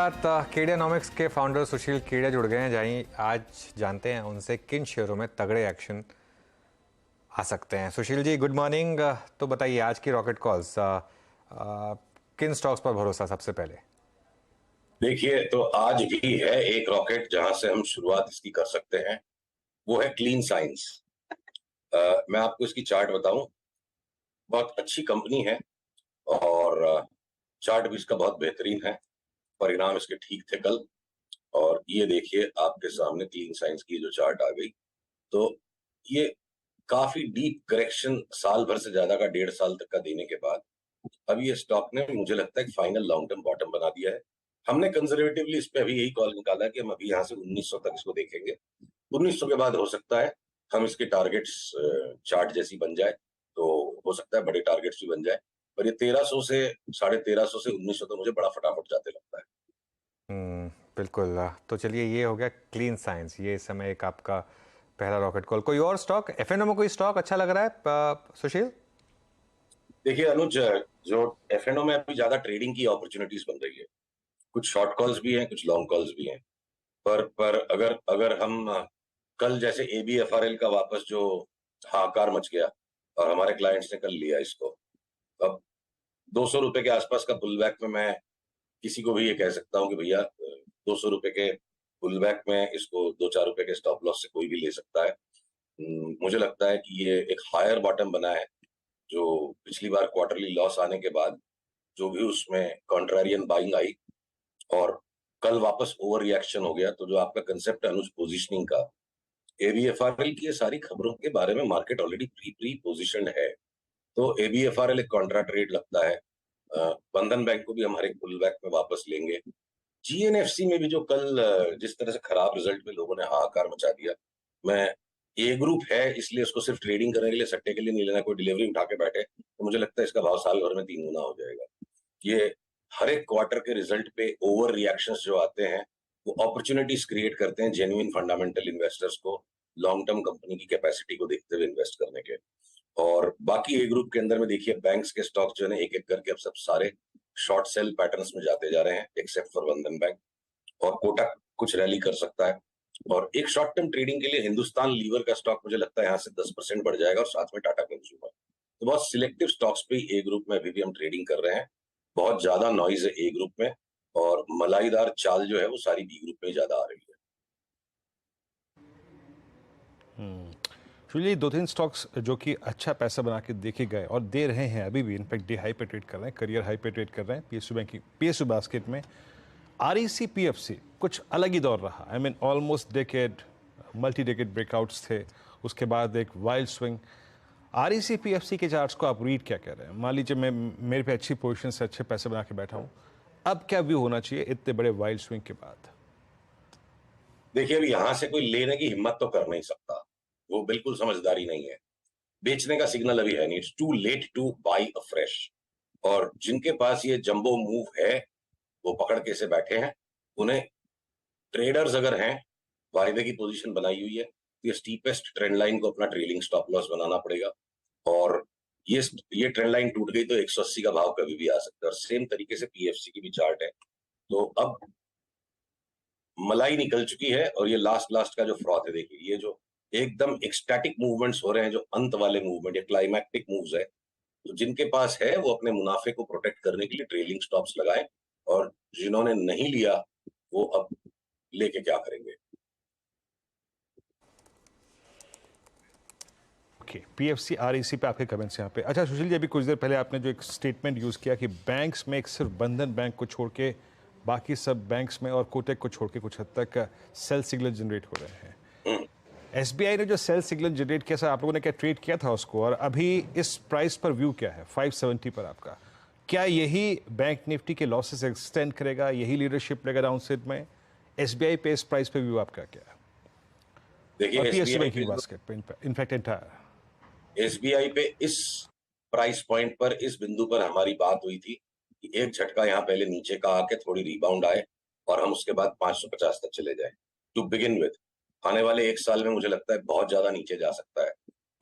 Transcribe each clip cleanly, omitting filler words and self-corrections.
केडियानॉमिक्स के फाउंडर सुशील केडिया जुड़ गए हैं। जाइए आज जानते हैं उनसे किन शेयरों में तगड़े एक्शन आ सकते हैं। Sushil ji good morning. तो बताइए आज की रॉकेट कॉल्स, किन स्टॉक्स पर भरोसा सबसे पहले? देखिए, तो आज भी है एक रॉकेट जहां से हम शुरुआत इसकी कर सकते हैं। वो है क्लीन साइंस। मैं आपको इसकी चार्ट बताऊं। बहुत अच्छी कंपनी है और चार्ट भी इसका बहुत बेहतरीन है। परिणाम इसके ठीक थे कल। और ये देखिए आपके सामने क्लीन साइंस की जो चार्ट आ गई, तो ये काफी डीप करेक्शन साल भर से ज्यादा का 1.5 साल तक का देने के बाद अब ये स्टॉक ने मुझे लगता है फाइनल लॉन्ग टर्म बॉटम बना दिया है। हमने कंजर्वेटिवली इस पे अभी यही कॉल निकाला है कि हम अभी यहाँ से 1900 तक इसको देखेंगे। 1900 के बाद हो सकता है हम इसके टारगेट्स चार्ट जैसी बन जाए, तो हो सकता है बड़े टारगेट्स भी बन जाए। पर ये 1300 से 1350 से 1900 तो मुझे बड़ा फटाफट जाते लगता है। बिल्कुल। तो चलिए ये हो गया क्लीन साइंस, ये इस समय एक आपका पहला रॉकेट कॉल। कोई और स्टॉक, एफएनओ में कोई स्टॉक अच्छा लग रहा है सुशील? देखिए अनुज, जो एफएनओ में अभी ज्यादा ट्रेडिंग की अपॉर्चुनिटीज बन रही है। कुछ शॉर्ट कॉल्स भी हैं, कुछ लॉन्ग कॉल्स भी हैं। पर अगर अगर हम कल जैसे एबीएफआरएल का वापस जो हाहाकार मच गया और हमारे क्लाइंट्स ने कल लिया इसको, अब 200 रुपए के आसपास का पुल बैक में मैं किसी को भी ये कह सकता हूँ कि भैया 200 रुपए के पुल बैक में इसको 2-4 रुपए के स्टॉप लॉस से कोई भी ले सकता है। मुझे लगता है कि ये एक हायर बॉटम बना है। जो पिछली बार क्वार्टरली लॉस आने के बाद जो भी उसमें कॉन्ट्रारियन बाइंग आई और कल वापस ओवर रिएक्शन हो गया, तो जो आपका कंसेप्ट है अनुज पोजिशनिंग का, एबीएफआरएल की ये सारी खबरों के बारे में मार्केट ऑलरेडी प्री पोजिशन है। तो एबीएफआरएल एक कॉन्ट्रा ट्रेड लगता है। बंधन बैंक को भी हमारे पुल बैक में वापस लेंगे। जीएनएफसी में भी जो कल जिस तरह से खराब रिजल्ट में लोगों ने हाहाकार मचा दिया, मैं ए ग्रुप है इसलिए उसको सिर्फ ट्रेडिंग करने के लिए, सट्टे के लिए नहीं लेना। कोई डिलीवरी उठा के बैठे तो मुझे लगता है इसका भाव साल भर में 3 गुना हो जाएगा। ये हर एक क्वार्टर के रिजल्ट पे ओवर रिएक्शंस जो आते हैं वो अपॉर्चुनिटीज क्रिएट करते हैं जेन्युइन फंडामेंटल इन्वेस्टर्स को लॉन्ग टर्म कंपनी की कैपेसिटी को देखते हुए इन्वेस्ट करने के। और बाकी ए ग्रुप के अंदर में देखिए बैंक्स के स्टॉक जो है एक एक करके अब सब सारे शॉर्ट सेल पैटर्न्स में जाते जा रहे हैं एक्सेप्ट फॉर बंधन बैंक। और कोटक कुछ रैली कर सकता है। और एक शॉर्ट टर्म ट्रेडिंग के लिए हिंदुस्तान लीवर का स्टॉक मुझे लगता है यहाँ से 10% बढ़ जाएगा और साथ में टाटा कंज्यूमर। तो बहुत सिलेक्टिव स्टॉक्स पे ए ग्रुप में अभी भी हम ट्रेडिंग कर रहे हैं। बहुत ज्यादा नॉइज है ए ग्रुप में और मलाईदार चाल जो है वो सारी बी ग्रुप में ज्यादा आ रही है। चलिए 2-3 स्टॉक्स जो कि अच्छा पैसा बना के देखे गए और दे रहे हैं अभी भी, इनफैक्ट डे हाई पे ट्रेड कर रहे हैं, करियर हाई पे ट्रेड कर रहे हैं पीएसयू बैंक की पीएसयू बास्केट में। आरईसी पीएफसी कुछ अलग ही दौर रहा। I mean almost decade, multi decade breakouts थे, उसके बाद एक वाइल्ड स्विंग। आरईसी पीएफसी के चार्ट्स को आप रीड क्या कर रहे हैं? मान लीजिए मैं मेरे पे अच्छी पोजीशन से अच्छे पैसे बना के बैठा हूँ, अब क्या व्यू होना चाहिए इतने बड़े वाइल्ड स्विंग के बाद? देखिए अभी यहां से कोई लेने की हिम्मत तो कर नहीं सकता, वो बिल्कुल समझदारी नहीं है। बेचने का सिग्नल अभी है नहीं। It's too late to buy a fresh. और जिनके पास ये जंबो मूव है वो पकड़ के से बैठे हैं। उन्हें ट्रेडर्स अगर हैं, वायदे की पोजीशन बनाई हुई है, तो ये स्टीपेस्ट ट्रेंड लाइन को अपना ट्रेलिंग स्टॉप लॉस बनाना पड़ेगा। और ये ट्रेंड लाइन टूट गई तो 180 का भाव कभी भी आ सकता है। और सेम तरीके से पीएफसी की भी चार्ट है। तो अब मलाई निकल चुकी है और ये लास्ट का जो फ्रॉथ है, देखिए ये जो एकदम एक्सटैटिक मूवमेंट्स हो रहे हैं, जो अंत वाले मूवमेंट या क्लाइमैक्टिक मूव्स है, तो जिनके पास है वो अपने मुनाफे को प्रोटेक्ट करने के लिए ट्रेलिंग स्टॉप्स लगाएं। और जिन्होंने नहीं लिया वो अब लेके क्या करेंगे। ओके, पीएफसी आरईसी पे आपके कमेंट्स यहाँ पे। अच्छा सुशील जी, अभी कुछ देर पहले आपने जो एक स्टेटमेंट यूज़ किया कि बैंक्स में एक सिर्फ बंधन बैंक को छोड़ के बाकी सब बैंक्स में और कोटक को छोड़ के कुछ हद तक सेल सिग्नल जनरेट हो रहे हैं। एसबीआई ने जो सेल सिग्नल जनरेट किया, सर आप लोगों ने क्या ट्रेड किया था उसको, और अभी इस प्राइस पर व्यू क्या है 570 पर आपका? क्या यही बैंक निफ्टी के लॉसेस एक्सटेंड करेगा, यही लीडरशिप लेगा डाउनसाइड में? एसबीआई पे इस प्राइस पे व्यू आपका क्या है? देखिए और पीएसयू की बास्केट पे इनफैक्ट एंटायर एसबीआई पे इस प्राइस पॉइंट पर, इस बिंदु पर हमारी बात हुई थी कि एक झटका यहाँ पहले नीचे का आके थोड़ी रिबाउंड आए और हम उसके बाद 550 तक चले जाए टू बिगिन विद। आने वाले 1 साल में मुझे लगता है बहुत ज्यादा नीचे जा सकता है।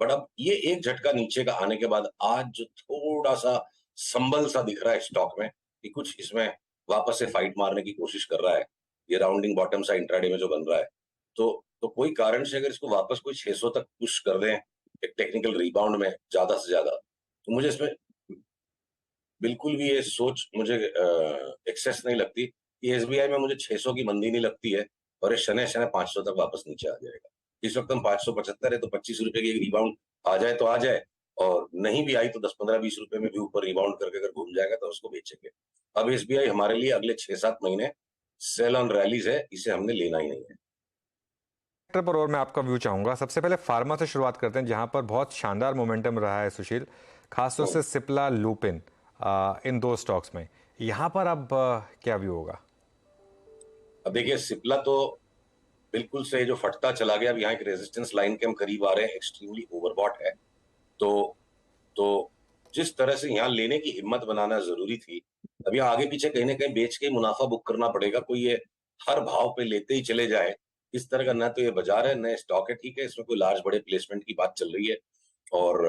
बट अब ये एक झटका नीचे का आने के बाद आज जो थोड़ा सा संबल सा दिख रहा है स्टॉक में कि कुछ इसमें वापस से फाइट मारने की कोशिश कर रहा है, ये राउंडिंग बॉटम सा इंट्राडे में जो बन रहा है, तो कोई कारण से अगर इसको वापस कोई 600 तक पुश कर दें एक टेक्निकल रिबाउंड में ज्यादा से ज्यादा, तो मुझे इसमें बिल्कुल भी ये सोच मुझे एक्सेस नहीं लगती कि एसबीआई में मुझे 600 की मंदी नहीं लगती है और ये शनै शनै 500 तक वापस नीचे आ जाएगा। इस वक्त हम 575 है, तो 25 रुपए की एक रिबाउंड आ जाए तो आ जाए, और नहीं भी आई तो 10-15-20 रुपए में भी ऊपर रिबाउंड करके अगर घूम जाएगा तो उसको बेचेंगे। अब एसबीआई हमारे लिए अगले 6-7 महीने सेल ऑन रैलीज है, इसे हमने लेना ही नहीं है। सेक्टर पर और मैं आपका व्यू चाहूंगा। सबसे पहले फार्मा से शुरुआत करते हैं, जहां पर बहुत शानदार मोमेंटम रहा है सुशील, खासतौर से सिप्ला लुपिन, इन दो स्टॉक्स में। यहां पर अब क्या व्यू होगा? अब देखिए, सिप्ला तो बिल्कुल से जो फटता चला गया, अब यहाँ एक रेजिस्टेंस लाइन के हम करीब आ रहे हैं, एक्सट्रीमली ओवरबॉट है। तो तो जिस तरह से यहाँ लेने की हिम्मत बनाना जरूरी थी, अब यहाँ आगे पीछे कहीं ना कहीं बेच के मुनाफा बुक करना पड़ेगा। कोई ये हर भाव पे लेते ही चले जाए, इस तरह का ना तो ये बाजार है, न स्टॉक है। ठीक है, इसमें कोई लार्ज बड़े प्लेसमेंट की बात चल रही है, और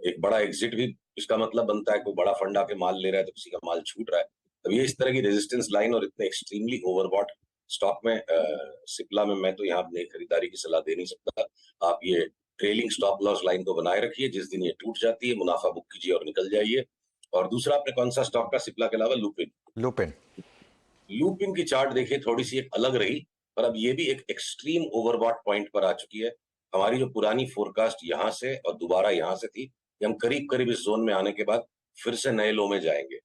एक बड़ा एग्जिट भी इसका मतलब बनता है। कोई बड़ा फंड आके माल ले रहा है तो किसी का माल छूट रहा है। अब ये इस तरह की रेजिस्टेंस लाइन और इतने एक्सट्रीमली ओवरबॉट स्टॉक में सिप्ला में मैं तो यहाँ नई खरीदारी की सलाह दे नहीं सकता। आप ये ट्रेलिंग स्टॉप लॉस लाइन को बनाए रखिए, जिस दिन ये टूट जाती है मुनाफा बुक कीजिए और निकल जाइए। और दूसरा, आपने कौन सा स्टॉक का सिप्ला के अलावा? लुपिन। लुपिन। लुपिन की चार्ट देखिए, थोड़ी सी एक अलग रही, पर अब ये भी एक एक्सट्रीम ओवरबॉट पॉइंट पर आ चुकी है। हमारी जो पुरानी फोरकास्ट यहां से और दोबारा यहां से थी कि हम करीब करीब इस जोन में आने के बाद फिर से नए लो में जाएंगे,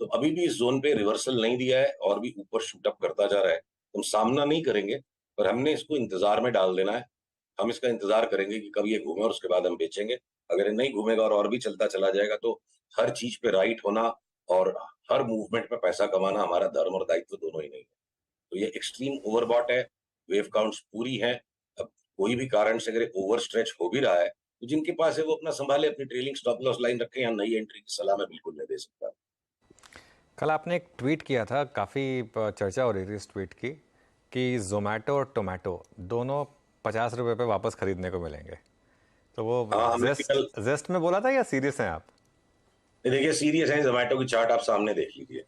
तो अभी भी इस जोन पे रिवर्सल नहीं दिया है और भी ऊपर शूट अप करता जा रहा है। हम सामना नहीं करेंगे, पर हमने इसको इंतजार में डाल देना है। हम इसका इंतजार करेंगे कि कब ये घूमे और उसके बाद हम बेचेंगे। अगर ये नहीं घूमेगा और भी चलता चला जाएगा, तो हर चीज पे राइट होना और हर मूवमेंट पे पैसा कमाना हमारा धर्म और दायित्व दोनों ही नहीं है। तो ये एक्सट्रीम ओवरबॉट है, वेव काउंट्स पूरी है। अब कोई भी कारण से अगर ओवर स्ट्रेच हो भी रहा है, तो जिनके पास है वो अपना संभाले, अपनी ट्रेलिंग स्टॉप लॉस लाइन रखें। या नई एंट्री की सलाह मैं बिल्कुल नहीं दे सकता। कल आपने एक ट्वीट किया था, काफ़ी चर्चा हो रही थी इस ट्वीट की, कि जोमेटो और टोमेटो दोनों 50 रुपए पे वापस खरीदने को मिलेंगे। तो वो हाँ, हमने भी कल जेस्ट में बोला था या सीरियस हैं आप? देखिए, सीरियस है। जोमेटो की चार्ट आप सामने देख लीजिए,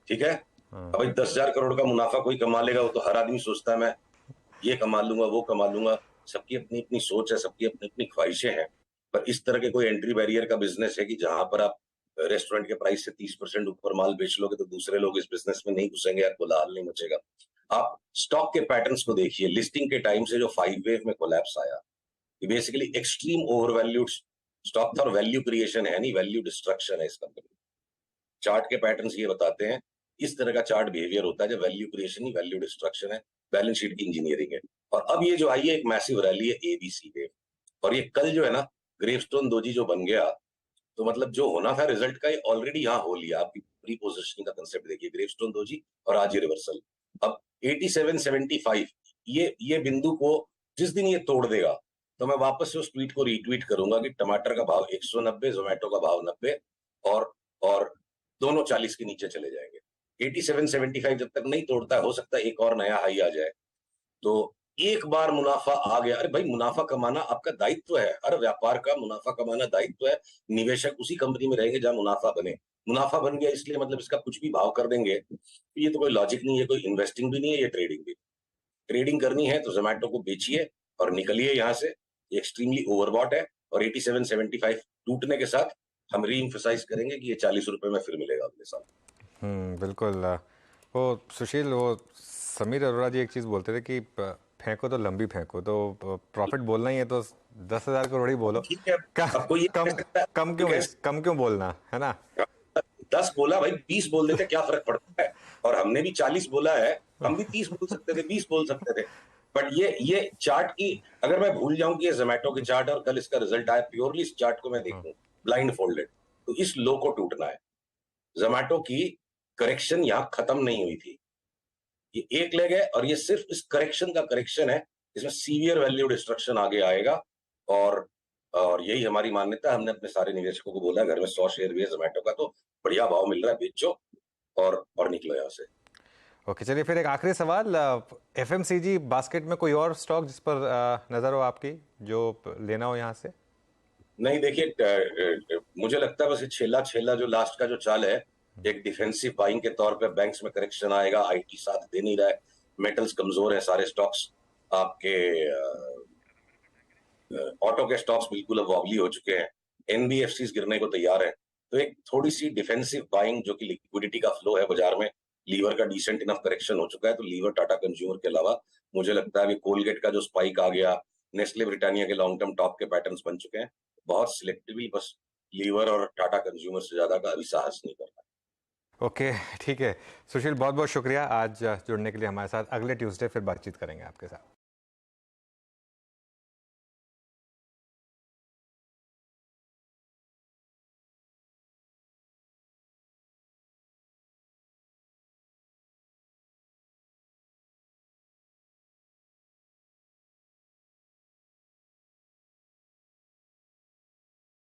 ठीक है। अब भाई 10,000 करोड़ का मुनाफा कोई कमा लेगा, वो तो हर आदमी सोचता है मैं ये कमा लूंगा, वो कमा लूंगा। सबकी अपनी अपनी सोच है, सबकी अपनी अपनी ख्वाहिशें हैं। पर इस तरह के कोई एंट्री बैरियर का बिजनेस है कि जहां पर आप रेस्टोरेंट के प्राइस से 30% ऊपर माल बेच लोगे, तो दूसरे लोग इस बिजनेस में नहीं घुसेंगे, आपको लाल नहीं मचेगा। आप स्टॉक के पैटर्न्स को देखिए। लिस्टिंग के टाइम से जो 5 वेव में कोलैप्स आया, ये बेसिकली एक्सट्रीम ओवरवैल्यूड स्टॉक था, और वैल्यू क्रिएशन है नहीं, वैल्यू डिस्ट्रक्शन है इस कंपनी। चार्ट के पैटर्न्स ये बताते हैं, इस तरह का चार्ट बिहेवियर होता है जब वैल्यू क्रिएशन नहीं, वैल्यू डिस्ट्रक्शन है, बैलेंस शीट की इंजीनियरिंग है। और अब ये जो आई है, एक मैसिव रैली है एबीसी वेव, और ये कल जो है ना, ग्रेवस्टोन दोजी जो बन गया, तो मतलब जो होना था रिजल्ट का, ये ऑलरेडी यहाँ हो लिया। आपकी प्री पोजिशनिंग का कंसेप्ट देखिए, ग्रेवस्टोन दोजी और आज ये रिवर्सल। अब 87.75 ये बिंदु को जिस दिन ये तोड़ देगा, तो मैं वापस से उस ट्वीट को रीट्वीट करूंगा कि टमाटर का भाव 190, जोमेटो का भाव 90, और दोनों 40 के नीचे चले जाएंगे। 87.75 जब तक नहीं तोड़ता है, हो सकता है एक और नया हाई आ जाए। तो एक बार मुनाफा आ गया, अरे भाई, मुनाफा कमाना आपका दायित्व है, हर व्यापार का मुनाफा कमाना दायित्व है। निवेशक उसी कंपनी में रहेंगे जहां मुनाफा बने। मुनाफा बन गया इसलिए मतलब इसका कुछ भी भाव कर देंगे, तो ये तो कोई लॉजिक नहीं है, कोई इन्वेस्टिंग भी नहीं है, ये ट्रेडिंग भी। ट्रेडिंग करनी है तो जोमेटो को बेचिए और निकलिए यहाँ से। ये एक्सट्रीमली ओवरबॉट है, और 87.75 टूटने के साथ हम री एम्फसाइज करेंगे कि ये 40 रुपए में फिर मिलेगा अगले साल। बिल्कुल। वो सुशील, वो समीर अरोड़ा जी एक चीज़ बोलते थे कि फेंको तो लंबी फेंको, तो प्रॉफिट बोलना ही है तो 10,000 करोड़ ही बोलो। ठीक है, अब कोई ये कह सकता है कम क्यों बोलना है ना? 10 बोला भाई, 20 बोल देते, क्या फर्क पड़ता है। और हमने भी 40 बोला है, हम भी 30 बोल सकते थे, 20 बोल सकते थे। बट ये चार्ट की, अगर मैं भूल जाऊं कि ये जोमेटो की चार्ट और कल इसका रिजल्ट आया, प्योरली इस चार्ट को मैं देखूं ब्लाइंड फोल्डेड, तो इस लो को टूटना है। जोमेटो की करेक्शन यहां खत्म नहीं हुई थी, ये एक लेग है, और ये सिर्फ इस करेक्शन का करेक्शन है। इसमें सीवियर वैल्यू डिस्ट्रक्शन आगे आएगा, और यही हमारी मान्यता। हमने अपने सारे निवेशकों को बोला, घर में 100 शेयर भी है जोमेटो का, तो बढ़िया भाव मिल रहा है, बेचो और निकलो यहाँ से। ओके, चलिए फिर एक आखिरी सवाल। एफएमसीजी बास्केट में कोई और स्टॉक जिस पर नजर हो आपकी, जो लेना हो यहाँ से? नहीं, देखिए, मुझे लगता है बस ये छेला छेला जो लास्ट का जो चाल है, एक डिफेंसिव बाइंग के तौर पे बैंक्स में करेक्शन आएगा, आईटी साथ दे नहीं रहा है, मेटल्स कमजोर है, सारे स्टॉक्स आपके ऑटो के स्टॉक्स बिल्कुल अब वॉबली हो चुके हैं, एनबीएफसीज गिरने को तैयार है। तो एक थोड़ी सी डिफेंसिव बाइंग, जो कि लिक्विडिटी का फ्लो है बाजार में, लीवर का डिसेंट इनफ करेक्शन हो चुका है, तो लीवर टाटा कंज्यूमर के अलावा मुझे लगता है अभी कोलगेट का जो स्पाइक आ गया, नेस्ले ब्रिटानिया के लॉन्ग टर्म टॉप के पैटर्न्स बन चुके हैं, बहुत सिलेक्टिवली बस लीवर और टाटा कंज्यूमर से ज्यादा का अभी साहस नहीं करना। ओके, ठीक है सुशील, बहुत बहुत शुक्रिया आज जुड़ने के लिए हमारे साथ। अगले ट्यूसडे फिर बातचीत करेंगे आपके साथ।